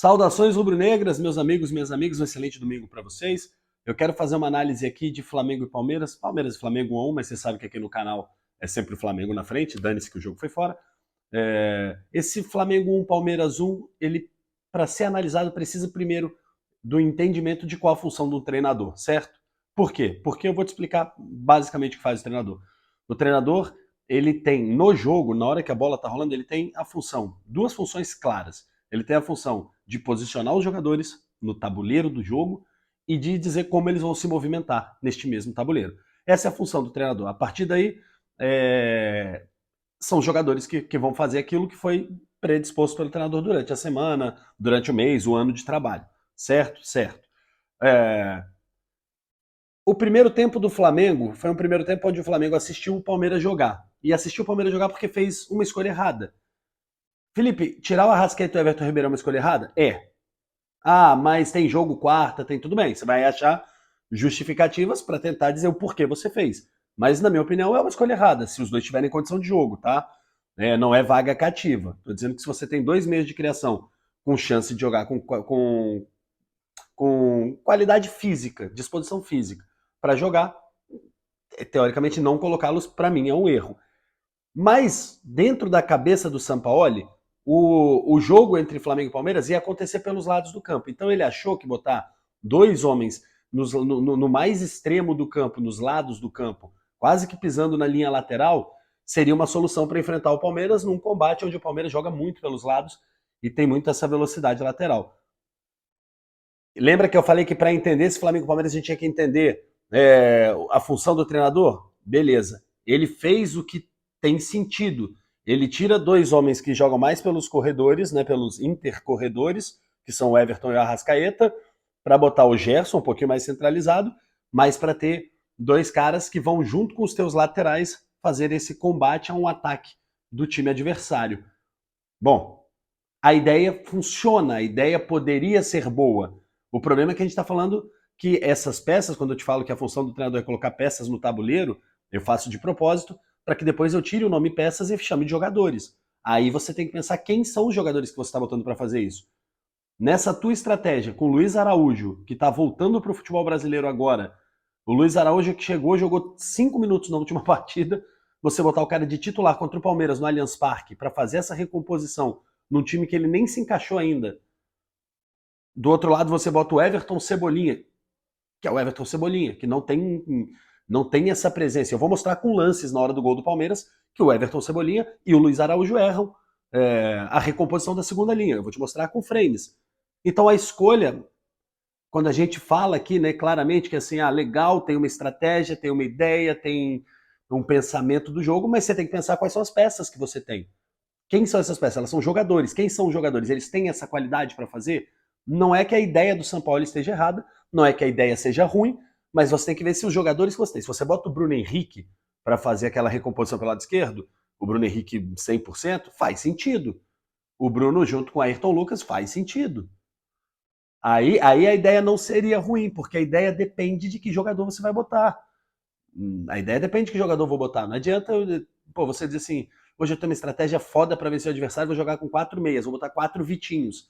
Saudações rubro-negras, meus amigos, minhas amigas, um excelente domingo para vocês. Eu quero fazer uma análise aqui de Flamengo e Palmeiras. Palmeiras e Flamengo 1 a 1, mas você sabe que aqui no canal é sempre o Flamengo na frente, dane-se que o jogo foi fora. Esse Flamengo 1, Palmeiras 1, ele, para ser analisado, precisa primeiro do entendimento de qual a função do treinador, certo? Por quê? Porque eu vou te explicar basicamente o que faz o treinador. O treinador, ele tem no jogo, na hora que a bola está rolando, ele tem a função, duas funções claras. Ele tem a função de posicionar os jogadores no tabuleiro do jogo e de dizer como eles vão se movimentar neste mesmo tabuleiro. Essa é a função do treinador. A partir daí, são os jogadores que vão fazer aquilo que foi predisposto pelo treinador durante a semana, durante o mês, o ano de trabalho. Certo? Certo. O primeiro tempo do Flamengo foi um primeiro tempo onde o Flamengo assistiu o Palmeiras jogar. E assistiu o Palmeiras jogar porque fez uma escolha errada. Felipe, tirar o Arrascaeta e o Everton Ribeiro é uma escolha errada? É. Ah, mas tem jogo quarta, tem tudo bem. Você vai achar justificativas para tentar dizer o porquê você fez. Mas, na minha opinião, é uma escolha errada, se os dois tiverem condição de jogo, tá? Não é vaga cativa. Tô dizendo que se você tem 2 meses de criação com chance de jogar com qualidade física, disposição física, para jogar, teoricamente não colocá-los, para mim, é um erro. Mas, dentro da cabeça do Sampaoli, o jogo entre Flamengo e Palmeiras ia acontecer pelos lados do campo. Então ele achou que botar 2 homens no mais extremo do campo, nos lados do campo, quase que pisando na linha lateral, seria uma solução para enfrentar o Palmeiras num combate onde o Palmeiras joga muito pelos lados e tem muito essa velocidade lateral. Lembra que eu falei que para entender esse Flamengo e Palmeiras a gente tinha que entender a função do treinador? Beleza. Ele fez o que tem sentido. Ele tira 2 homens que jogam mais pelos corredores, né, pelos intercorredores, que são o Everton e o Arrascaeta, para botar o Gerson um pouquinho mais centralizado, mas para ter 2 caras que vão junto com os teus laterais fazer esse combate a um ataque do time adversário. Bom, a ideia funciona, a ideia poderia ser boa. O problema é que a gente está falando que essas peças, quando eu te falo que a função do treinador é colocar peças no tabuleiro, eu faço de propósito, para que depois eu tire o nome peças e chame de jogadores. Aí você tem que pensar quem são os jogadores que você está botando para fazer isso. Nessa tua estratégia, com o Luiz Araújo, que está voltando para o futebol brasileiro agora, o Luiz Araújo que chegou, jogou 5 minutos na última partida, você botar o cara de titular contra o Palmeiras no Allianz Parque para fazer essa recomposição num time que ele nem se encaixou ainda. Do outro lado você bota o Everton Cebolinha, que é o Everton Cebolinha, que não tem essa presença. Eu vou mostrar com lances na hora do gol do Palmeiras que o Everton Cebolinha e o Luiz Araújo erram a recomposição da segunda linha. Eu vou te mostrar com frames. Então a escolha, quando a gente fala aqui, né, claramente que assim, legal, tem uma estratégia, tem uma ideia, tem um pensamento do jogo, mas você tem que pensar quais são as peças que você tem. Quem são essas peças? Elas são jogadores. Quem são os jogadores? Eles têm essa qualidade para fazer? Não é que a ideia do São Paulo esteja errada, não é que a ideia seja ruim, mas você tem que ver se os jogadores que você tem. Se você bota o Bruno Henrique para fazer aquela recomposição pelo lado esquerdo, o Bruno Henrique 100%, faz sentido. O Bruno junto com o Ayrton Lucas faz sentido. Aí a ideia não seria ruim, porque a ideia depende de que jogador você vai botar. A ideia depende de que jogador eu vou botar. Não adianta você dizer assim, hoje eu tenho uma estratégia foda para vencer o adversário, vou jogar com 4 meias, vou botar 4 Vitinhos.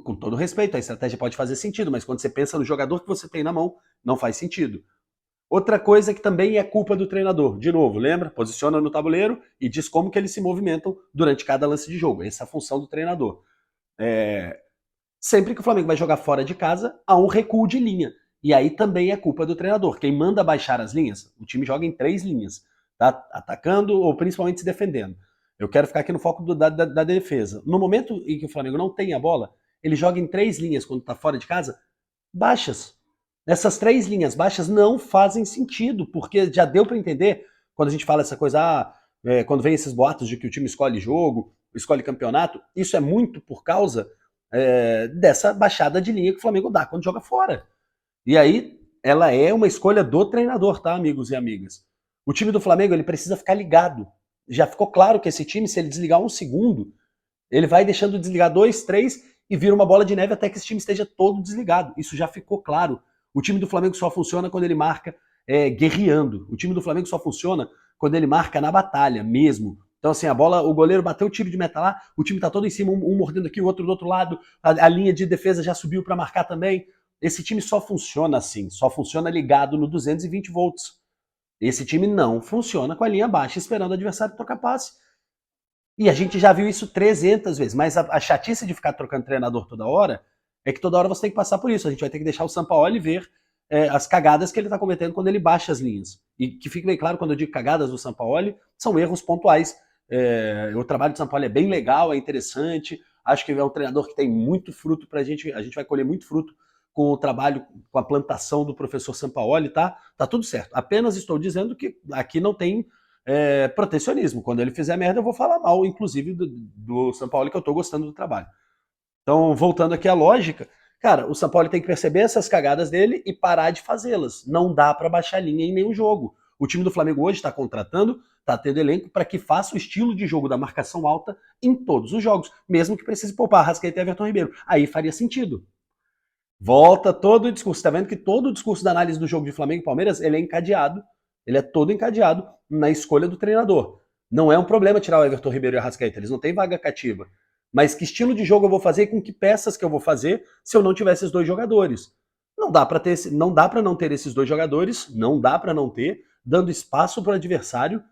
Com todo respeito, a estratégia pode fazer sentido, mas quando você pensa no jogador que você tem na mão, não faz sentido. Outra coisa que também é culpa do treinador. De novo, lembra? Posiciona no tabuleiro e diz como que eles se movimentam durante cada lance de jogo. Essa é a função do treinador. Sempre que o Flamengo vai jogar fora de casa, há um recuo de linha. E aí também é culpa do treinador. Quem manda baixar as linhas, o time joga em 3 linhas, tá? Atacando ou principalmente se defendendo. Eu quero ficar aqui no foco da defesa. No momento em que o Flamengo não tem a bola, ele joga em 3 linhas quando está fora de casa, baixas. Essas 3 linhas baixas não fazem sentido, porque já deu para entender, quando a gente fala essa coisa, quando vem esses boatos de que o time escolhe jogo, escolhe campeonato, isso é muito por causa dessa baixada de linha que o Flamengo dá quando joga fora. E aí, ela é uma escolha do treinador, tá, amigos e amigas? O time do Flamengo, ele precisa ficar ligado. Já ficou claro que esse time, se ele desligar 1 segundo, ele vai deixando desligar 2, 3 e vira uma bola de neve até que esse time esteja todo desligado. Isso já ficou claro. O time do Flamengo só funciona quando ele marca guerreando. O time do Flamengo só funciona quando ele marca na batalha mesmo, Então, assim, a bola, o goleiro bateu o tiro de meta lá, o time tá todo em cima, um mordendo aqui, o outro do outro lado, a linha de defesa já subiu para marcar também. Esse time só funciona assim, só funciona ligado no 220 volts. Esse time não funciona com a linha baixa, esperando o adversário trocar passe. E a gente já viu isso 300 vezes, mas a chatice de ficar trocando treinador toda hora é que toda hora você tem que passar por isso. A gente vai ter que deixar o Sampaoli ver as cagadas que ele está cometendo quando ele baixa as linhas. E que fique bem claro, quando eu digo cagadas do Sampaoli, são erros pontuais. O trabalho do Sampaoli é bem legal, é interessante. Acho que é um treinador que tem muito fruto pra gente. A gente vai colher muito fruto com o trabalho, com a plantação do professor Sampaoli, tá? Tá tudo certo. Apenas estou dizendo que aqui não tem protecionismo. Quando ele fizer merda, eu vou falar mal, inclusive, do Sampaoli, que eu tô gostando do trabalho. Então, voltando aqui à lógica, cara, o Sampaoli tem que perceber essas cagadas dele e parar de fazê-las. Não dá para baixar linha em nenhum jogo. O time do Flamengo hoje está contratando, está tendo elenco para que faça o estilo de jogo da marcação alta em todos os jogos, mesmo que precise poupar Arrascaeta e Everton Ribeiro. Aí faria sentido. Volta todo o discurso. Tá vendo que todo o discurso da análise do jogo de Flamengo e Palmeiras, ele é encadeado, ele é todo encadeado na escolha do treinador. Não é um problema tirar o Everton Ribeiro e o Arrascaeta, eles não têm vaga cativa. Mas que estilo de jogo eu vou fazer e com que peças que eu vou fazer se eu não tiver esses dois jogadores? Não dá para não ter esses dois jogadores, não dá para não ter, dando espaço para o adversário,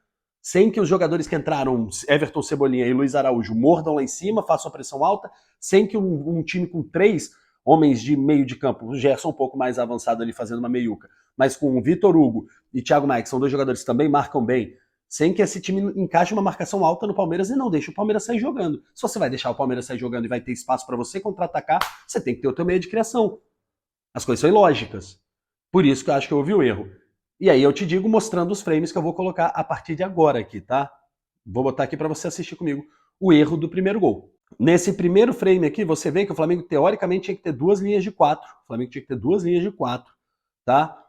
sem que os jogadores que entraram, Everton, Cebolinha e Luiz Araújo, mordam lá em cima, façam a pressão alta, sem que um time com 3 homens de meio de campo, o Gerson um pouco mais avançado ali fazendo uma meiuca, mas com o Vitor Hugo e Thiago Maia, que são dois jogadores que também marcam bem, sem que esse time encaixe uma marcação alta no Palmeiras e não deixe o Palmeiras sair jogando. Se você vai deixar o Palmeiras sair jogando e vai ter espaço para você contra-atacar, você tem que ter o teu meio de criação. As coisas são ilógicas. Por isso que eu acho que houve o erro. E aí eu te digo mostrando os frames que eu vou colocar a partir de agora aqui, tá? Vou botar aqui para você assistir comigo o erro do primeiro gol. Nesse primeiro frame aqui, você vê que o Flamengo teoricamente tinha que ter 2 linhas de 4. O Flamengo tinha que ter 2 linhas de 4, tá?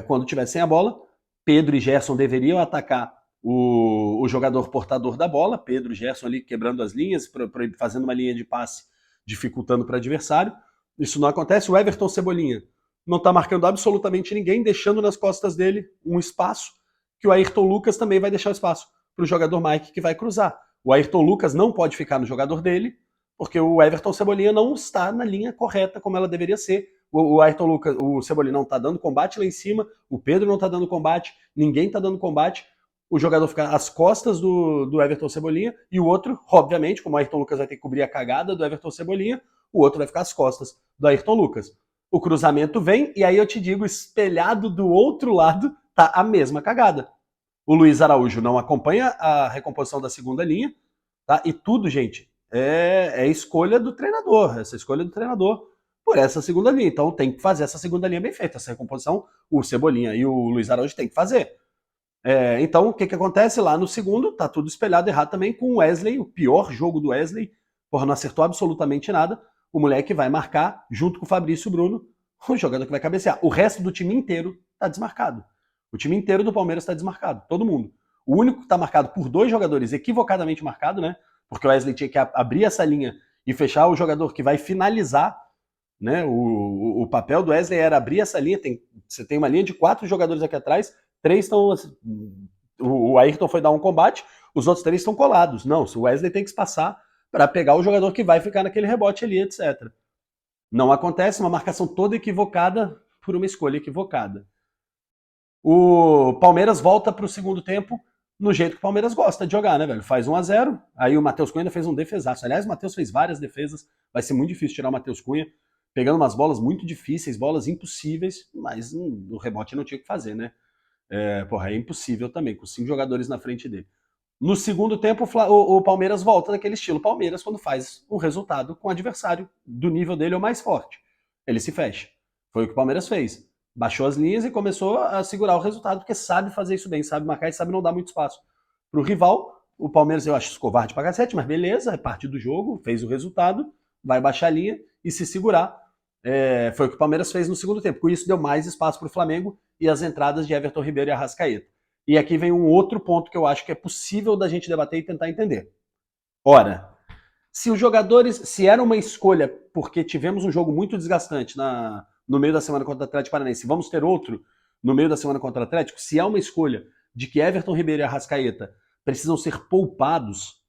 Quando tivesse sem a bola, Pedro e Gerson deveriam atacar o jogador portador da bola, Pedro e Gerson ali quebrando as linhas, fazendo uma linha de passe, dificultando para o adversário. Isso não acontece. O Everton Cebolinha não está marcando absolutamente ninguém, deixando nas costas dele um espaço que o Ayrton Lucas também vai deixar o espaço para o jogador Mike, que vai cruzar. O Ayrton Lucas não pode ficar no jogador dele, porque o Everton Cebolinha não está na linha correta como ela deveria ser. O Ayrton Lucas, o Cebolinha não está dando combate lá em cima, o Pedro não está dando combate, ninguém está dando combate. O jogador fica às costas do Everton Cebolinha e o outro, obviamente, como o Ayrton Lucas vai ter que cobrir a cagada do Everton Cebolinha, o outro vai ficar às costas do Ayrton Lucas. O cruzamento vem e aí eu te digo, espelhado do outro lado, tá a mesma cagada. O Luiz Araújo não acompanha a recomposição da segunda linha, tá? E tudo, gente, é escolha do treinador, essa escolha do treinador por essa segunda linha. Então tem que fazer essa segunda linha bem feita, essa recomposição o Cebolinha e o Luiz Araújo tem que fazer. Então o que acontece lá no segundo? Tá tudo espelhado errado também com o Wesley, o pior jogo do Wesley, porra, não acertou absolutamente nada. O moleque vai marcar junto com o Fabrício Bruno, o jogador que vai cabecear. O resto do time inteiro tá desmarcado. O time inteiro do Palmeiras está desmarcado, todo mundo. O único que está marcado por 2 jogadores, equivocadamente marcado, né? Porque o Wesley tinha que abrir essa linha e fechar o jogador que vai finalizar, né? O papel do Wesley era abrir essa linha. Você tem uma linha de 4 jogadores aqui atrás, 3 estão. O Ayrton foi dar um combate, os outros 3 estão colados. Não, o Wesley tem que espaçar para pegar o jogador que vai ficar naquele rebote ali, etc. Não acontece, uma marcação toda equivocada por uma escolha equivocada. O Palmeiras volta para o segundo tempo no jeito que o Palmeiras gosta de jogar, né, velho? Faz 1-0, aí o Matheus Cunha ainda fez um defesaço. Aliás, o Matheus fez várias defesas, vai ser muito difícil tirar o Matheus Cunha, pegando umas bolas muito difíceis, bolas impossíveis, mas o rebote não tinha o que fazer, né? É impossível também, com 5 jogadores na frente dele. No segundo tempo, o Palmeiras volta daquele estilo Palmeiras quando faz um resultado com o adversário do nível dele ou mais forte. Ele se fecha. Foi o que o Palmeiras fez. Baixou as linhas e começou a segurar o resultado, porque sabe fazer isso bem, sabe marcar e sabe não dar muito espaço para o rival. O Palmeiras, eu acho covarde pra cacete, mas beleza, é parte do jogo, fez o resultado, vai baixar a linha e se segurar. Foi o que o Palmeiras fez no segundo tempo. Com isso, deu mais espaço para o Flamengo e as entradas de Everton Ribeiro e Arrascaeta. E aqui vem um outro ponto que eu acho que é possível da gente debater e tentar entender. Ora, se os jogadores, se era uma escolha, porque tivemos um jogo muito desgastante no meio da semana contra o Atlético Paranaense, vamos ter outro no meio da semana contra o Atlético, se é uma escolha de que Everton Ribeiro e Arrascaeta precisam ser poupados,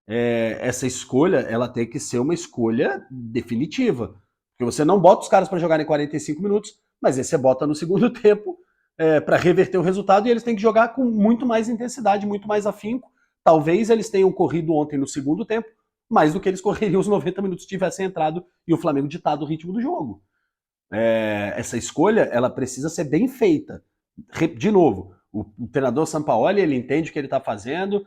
essa escolha ela tem que ser uma escolha definitiva. Porque você não bota os caras para jogarem 45 minutos, mas aí você bota no segundo tempo para reverter o resultado e eles têm que jogar com muito mais intensidade, muito mais afinco. Talvez eles tenham corrido ontem no segundo tempo mais do que eles correriam os 90 minutos se tivessem entrado e o Flamengo ditado o ritmo do jogo. Essa escolha ela precisa ser bem feita. De novo, o treinador Sampaoli ele entende o que ele está fazendo.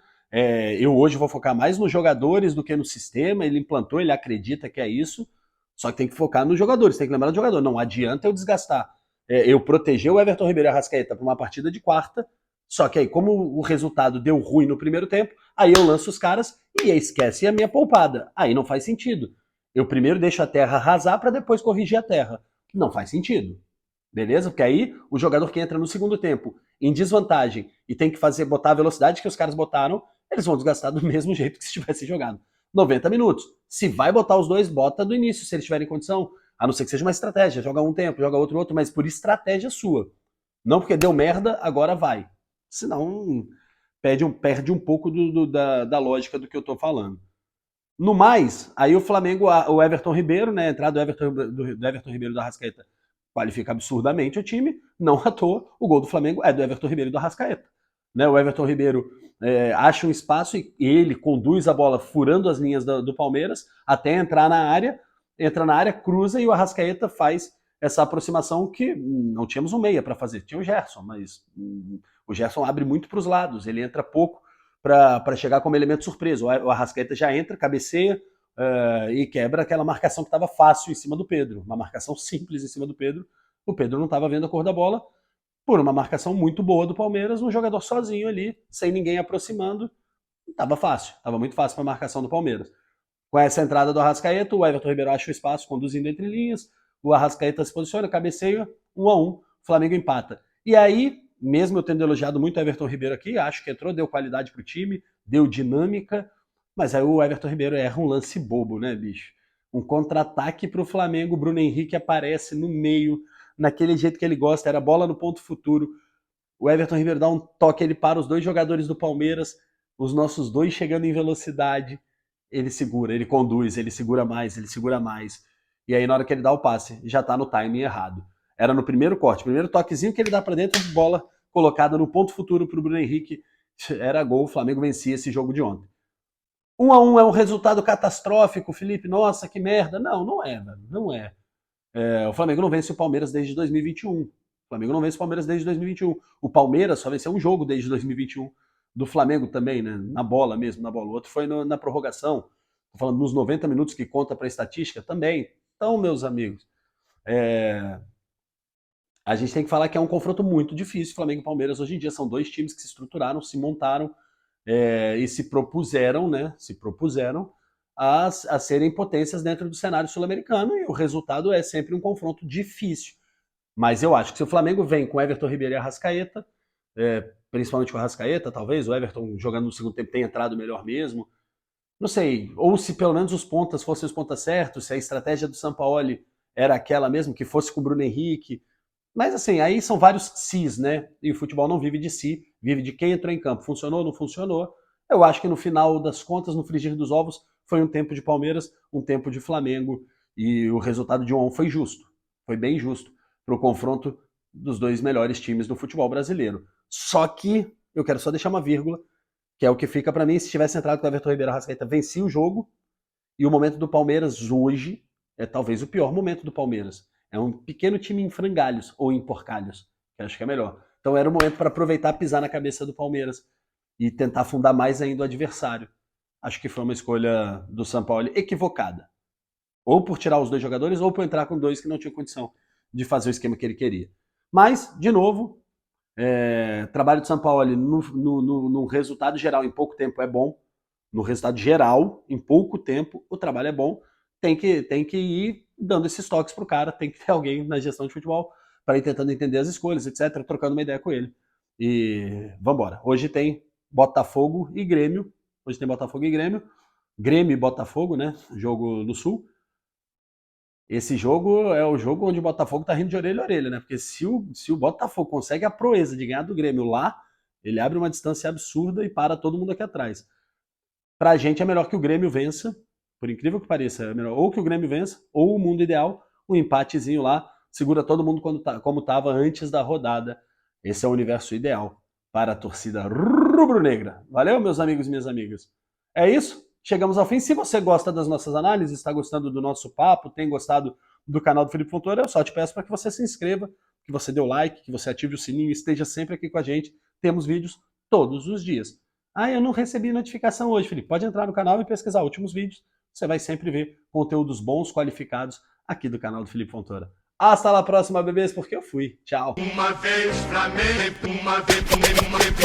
Eu hoje vou focar mais nos jogadores do que no sistema. Ele implantou, ele acredita que é isso. Só que tem que focar nos jogadores, tem que lembrar do jogador. Não adianta eu desgastar. Eu proteger o Everton Ribeiro e a Arrascaeta para uma partida de quarta. Só que aí, como o resultado deu ruim no primeiro tempo, aí eu lanço os caras e esquece a minha poupada. Aí não faz sentido. Eu primeiro deixo a terra arrasar para depois corrigir a terra. Não faz sentido. Beleza? Porque aí o jogador que entra no segundo tempo em desvantagem e tem que botar a velocidade que os caras botaram, eles vão desgastar do mesmo jeito que se tivesse jogado 90 minutos. Se vai botar os dois, bota do início, se eles tiverem condição. A não ser que seja uma estratégia. Joga um tempo, joga outro, mas por estratégia sua. Não porque deu merda, agora vai. Senão perde um pouco da lógica do que eu tô falando. No mais, aí o Flamengo, o Everton Ribeiro, né, a entrada do Everton Ribeiro da Arrascaeta qualifica absurdamente o time, não à toa, o gol do Flamengo é do Everton Ribeiro e do Arrascaeta. Né, o Everton Ribeiro acha um espaço e ele conduz a bola furando as linhas do Palmeiras até entrar na área, entra na área, cruza e o Arrascaeta faz essa aproximação que não tínhamos um meia para fazer, tinha o Gerson, mas o Gerson abre muito para os lados, ele entra pouco para chegar como elemento surpresa. O Arrascaeta já entra, cabeceia e quebra aquela marcação que estava fácil em cima do Pedro. Uma marcação simples em cima do Pedro. O Pedro não estava vendo a cor da bola por uma marcação muito boa do Palmeiras, um jogador sozinho ali, sem ninguém aproximando. Estava fácil, estava muito fácil para a marcação do Palmeiras. Com essa entrada do Arrascaeta, o Everton Ribeiro acha o espaço, conduzindo entre linhas, o Arrascaeta se posiciona, cabeceia, 1-1, o Flamengo empata. E aí, mesmo eu tendo elogiado muito o Everton Ribeiro aqui, acho que entrou, deu qualidade pro time, deu dinâmica, mas aí o Everton Ribeiro erra um lance bobo, né, bicho? Um contra-ataque pro Flamengo, o Bruno Henrique aparece no meio, naquele jeito que ele gosta, era bola no ponto futuro. O Everton Ribeiro dá um toque, ele para os dois jogadores do Palmeiras, os nossos dois chegando em velocidade, ele segura, ele conduz, ele segura mais, ele segura mais. E aí na hora que ele dá o passe, já tá no timing errado. Era no primeiro corte, primeiro toquezinho que ele dá para dentro, bola colocada no ponto futuro pro Bruno Henrique, era gol, o Flamengo vencia esse jogo de ontem. 1-1 é um resultado catastrófico, Felipe, nossa, que merda. Não, não é, velho, não é. O Flamengo não vence o Palmeiras desde 2021. O Flamengo não vence o Palmeiras desde 2021. O Palmeiras só venceu um jogo desde 2021. Do Flamengo também, né? Na bola mesmo, na bola. O outro foi na prorrogação. Tô falando nos 90 minutos que conta para a estatística também. Então, meus amigos, a gente tem que falar que é um confronto muito difícil. Flamengo e Palmeiras hoje em dia são dois times que se estruturaram, se montaram e se propuseram, né? Se propuseram a serem potências dentro do cenário sul-americano e o resultado é sempre um confronto difícil. Mas eu acho que se o Flamengo vem com Everton Ribeiro e Arrascaeta, principalmente com o Arrascaeta, talvez o Everton jogando no segundo tempo tenha entrado melhor mesmo, não sei, ou se pelo menos os pontas fossem os pontas certos, se a estratégia do Sampaoli era aquela mesmo, que fosse com o Bruno Henrique, mas assim, aí são vários sis, né? E o futebol não vive de si, vive de quem entrou em campo. Funcionou, não funcionou? Eu acho que no final das contas, no frigir dos ovos, foi um tempo de Palmeiras, um tempo de Flamengo, e o resultado de 1-1 foi justo. Foi bem justo para o confronto dos dois melhores times do futebol brasileiro. Só que eu quero só deixar uma vírgula, que é o que fica para mim, se tivesse entrado com o Everton Ribeiro Arrascaeta, vencia o jogo, e o momento do Palmeiras hoje é talvez o pior momento do Palmeiras. É um pequeno time em frangalhos, ou em porcalhos, que acho que é melhor. Então era o momento para aproveitar, pisar na cabeça do Palmeiras e tentar afundar mais ainda o adversário. Acho que foi uma escolha do São Paulo equivocada. Ou por tirar os dois jogadores, ou por entrar com dois que não tinham condição de fazer o esquema que ele queria. Mas, de novo, trabalho do São Paulo no resultado geral em pouco tempo é bom. No resultado geral, em pouco tempo, o trabalho é bom. Tem que ir dando esses toques pro cara, tem que ter alguém na gestão de futebol para ir tentando entender as escolhas, etc., trocando uma ideia com ele. E vambora. Hoje tem Botafogo e Grêmio. Hoje tem Botafogo e Grêmio. Grêmio e Botafogo, né? Jogo no Sul. Esse jogo é o jogo onde o Botafogo tá rindo de orelha a orelha, né? Porque se o Botafogo consegue a proeza de ganhar do Grêmio lá, Ele abre uma distância absurda e para todo mundo aqui atrás. Pra gente é melhor que o Grêmio vença, por incrível que pareça, é melhor ou que o Grêmio vença, ou o mundo ideal, um empatezinho lá, segura todo mundo como estava antes da rodada. Esse é o universo ideal para a torcida rubro-negra. Valeu, meus amigos e minhas amigas. É isso, chegamos ao fim. Se você gosta das nossas análises, está gostando do nosso papo, tem gostado do canal do Felipe Fontoura, eu só te peço para que você se inscreva, que você dê o like, que você ative o sininho e esteja sempre aqui com a gente. Temos vídeos todos os dias. Ah, eu não recebi notificação hoje, Felipe. Pode entrar no canal e pesquisar últimos vídeos. Você vai sempre ver conteúdos bons, qualificados aqui do canal do Felipe Fontoura. Hasta la próxima, bebês, porque eu fui. Tchau. Uma vez Flamengo, uma vez Flamengo, uma vez